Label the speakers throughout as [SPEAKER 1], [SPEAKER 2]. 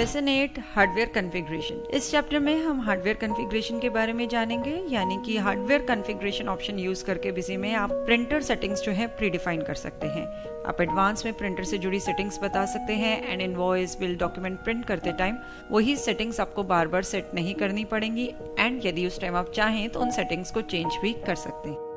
[SPEAKER 1] Lesson 8 hardware configuration. इस chapter में हम हार्डवेयर कॉन्फ़िगरेशन के बारे में जानेंगे, यानी कि हार्डवेयर कॉन्फ़िगरेशन ऑप्शन यूज करके बिजी में आप प्रिंटर सेटिंग्स जो है प्रीडिफाइन कर सकते हैं। आप एडवांस में प्रिंटर से जुड़ी सेटिंग्स बता सकते हैं and invoice, bill, document print करते टाइम वही सेटिंग्स आपको बार बार सेट नहीं करनी पड़ेंगी एंड यदि उस टाइम आप चाहें तो उन सेटिंग्स को चेंज भी कर सकते हैं।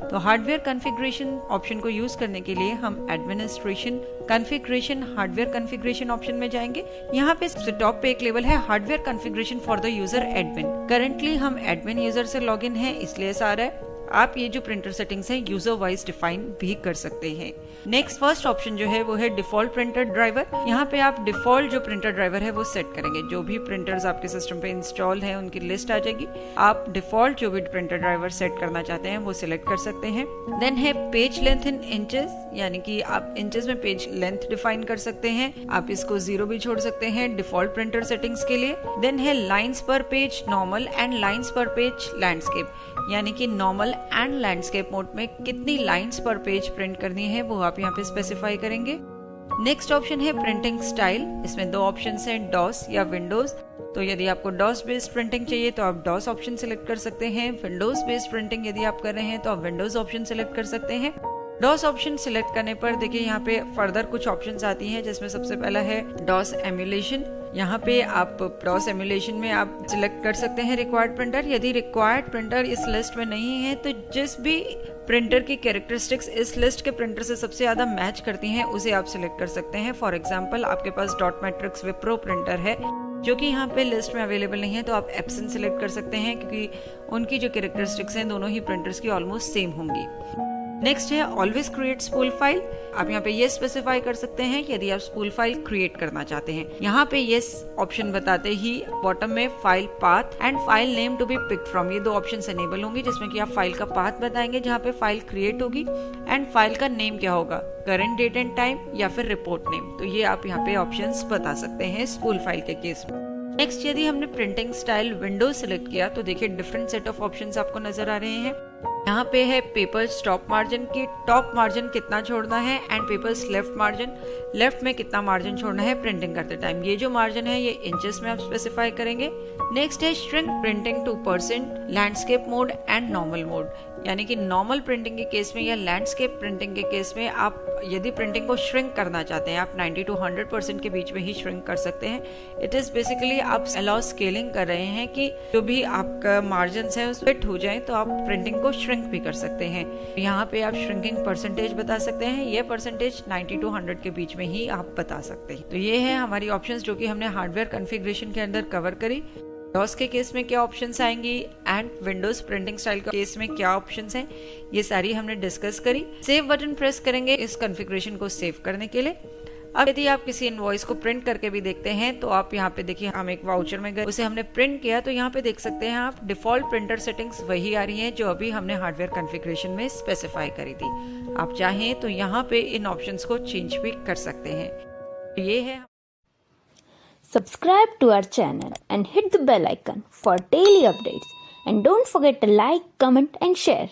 [SPEAKER 1] तो हार्डवेयर कॉन्फ़िगरेशन ऑप्शन को यूज करने के लिए हम administration configuration hardware configuration option में जाएंगे। यहाँ पे टॉप पे एक लेवल है hardware configuration for the user admin. Currently हम एडमिन यूजर से लॉगिन है, इसलिए ऐसा आ रहा है। आप ये जो प्रिंटर सेटिंग्स हैं यूजर वाइज डिफाइन भी कर सकते हैं। नेक्स्ट फर्स्ट ऑप्शन जो है वो है डिफॉल्ट प्रिंटर ड्राइवर। यहाँ पे आप डिफॉल्ट जो प्रिंटर ड्राइवर है वो सेट करेंगे। जो भी प्रिंटर्स आपके सिस्टम पे इंस्टॉल है उनकी लिस्ट आ जाएगी। आप डिफॉल्ट जो भी प्रिंटर ड्राइवर सेट करना चाहते हैं वो सिलेक्ट कर सकते हैं। देन है पेज लेंथ इन इंचेस, यानी कि आप इंचेस में पेज लेंथ डिफाइन कर सकते हैं। आप इसको 0 भी छोड़ सकते हैं डिफॉल्ट प्रिंटर सेटिंग्स के लिए। देन है लाइंस पर पेज नॉर्मल एंड लाइंस पर पेज लैंडस्केप, यानी कि नॉर्मल एंड लैंडस्केप मोड में कितनी लाइंस पर पेज प्रिंट करनी है वो आप यहाँ पे स्पेसिफाई करेंगे। नेक्स्ट ऑप्शन है प्रिंटिंग स्टाइल। इसमें 2 ऑप्शन हैं, डॉस या विंडोज। तो यदि आपको डॉस बेस्ड प्रिंटिंग चाहिए तो आप डॉस ऑप्शन सिलेक्ट कर सकते हैं। विंडोज बेस्ड प्रिंटिंग यदि आप कर रहे हैं तो आप विंडोज ऑप्शन सिलेक्ट कर सकते हैं। डॉस ऑप्शन सिलेक्ट करने पर देखिए यहाँ पे फर्दर कुछ ऑप्शंस आती हैं, जिसमें सबसे पहला है डॉस एम्यूलेशन। यहाँ पे आप डॉस एम्यूलेशन में आप सिलेक्ट कर सकते हैं रिक्वायर्ड प्रिंटर। यदि रिक्वायर्ड प्रिंटर इस लिस्ट में नहीं है तो जिस भी प्रिंटर की कैरेक्टरिस्टिक्स इस लिस्ट के प्रिंटर से सबसे ज्यादा मैच करती हैं उसे आप सिलेक्ट कर सकते हैं। फॉर एग्जाम्पल आपके पास डॉट मैट्रिक्स विप्रो प्रिंटर है जो कि यहाँ पे लिस्ट में अवेलेबल नहीं है, तो आप एप्सन सिलेक्ट कर सकते हैं क्योंकि उनकी जो कैरेक्टरिस्टिक्स हैं दोनों ही प्रिंटर्स की ऑलमोस्ट सेम होंगी। नेक्स्ट है ऑलवेज क्रिएट स्पूल फाइल। आप यहाँ पे ये स्पेसिफाई कर सकते हैं यदि आप स्पूल फाइल क्रिएट करना चाहते हैं। यहाँ पे येस ऑप्शन बताते ही बॉटम में file path and file name to be picked from, ये 2 ऑप्शन एनेबल होंगे जिसमें कि आप फाइल का पाथ बताएंगे जहाँ पे फाइल क्रिएट होगी एंड फाइल का नेम क्या होगा, करंट डेट एंड टाइम या फिर रिपोर्ट नेम। तो ये आप यहाँ पे ऑप्शंस बता सकते हैं स्पूल फाइल के केस में। नेक्स्ट यदि हमने प्रिंटिंग स्टाइल विंडो सिलेक्ट किया तो देखिए डिफरेंट सेट ऑफ ऑप्शंस आपको नजर आ रहे हैं। यहाँ पे है पेपर्स टॉप मार्जिन की टॉप मार्जिन कितना छोड़ना है एंड पेपर्स लेफ्ट में कितना मार्जिन छोड़ना है प्रिंटिंग करते टाइम। ये जो मार्जिन है ये इंचेस में आप स्पेसिफाई करेंगे। नेक्स्ट है shrink printing 2%, landscape mode and normal mode, यानी कि नॉर्मल प्रिंटिंग के केस में या लैंडस्केप प्रिंटिंग के केस में आप यदि प्रिंटिंग को श्रिंक करना चाहते हैं आप 90 to 100% के बीच में ही श्रिंक कर सकते हैं। इट इज बेसिकली आप अलाउ स्केलिंग कर रहे हैं कि जो भी आपका मार्जिन है उस फिट हो जाए, तो आप प्रिंटिंग को श्रिंक भी कर सकते हैं। यहाँ पे आप श्रिंकिंग परसेंटेज बता सकते हैं, ये परसेंटेज 90 to 100 के बीच में ही आप बता सकते हैं। तो ये है हमारी ऑप्शंस जो कि हमने हार्डवेयर कॉन्फ़िगरेशन के अंदर कवर करी। डॉस के केस में क्या ऑप्शंस आएंगी एंड विंडोज प्रिंटिंग स्टाइल के केस में क्या ऑप्शंस हैं, ये सारी हमने डिस्कस करी। सेव बटन प्रेस करेंगे इस कॉन्फ़िगरेशन को सेव करने के लिए। अब यदि आप किसी इनवॉइस को प्रिंट करके भी देखते हैं तो आप यहाँ पे देखिए, हम एक वाउचर में गए, उसे हमने प्रिंट किया तो यहाँ पे देख सकते हैं आप डिफॉल्ट प्रिंटर सेटिंग्स वही आ रही हैं जो अभी हमने हार्डवेयर कॉन्फ़िगरेशन में स्पेसिफाई करी थी। आप चाहें तो यहाँ पे इन ऑप्शंस को चेंज भी कर सकते हैं। ये है।
[SPEAKER 2] Subscribe to our channel and hit the bell icon for daily updates. And don't forget to like, comment and share.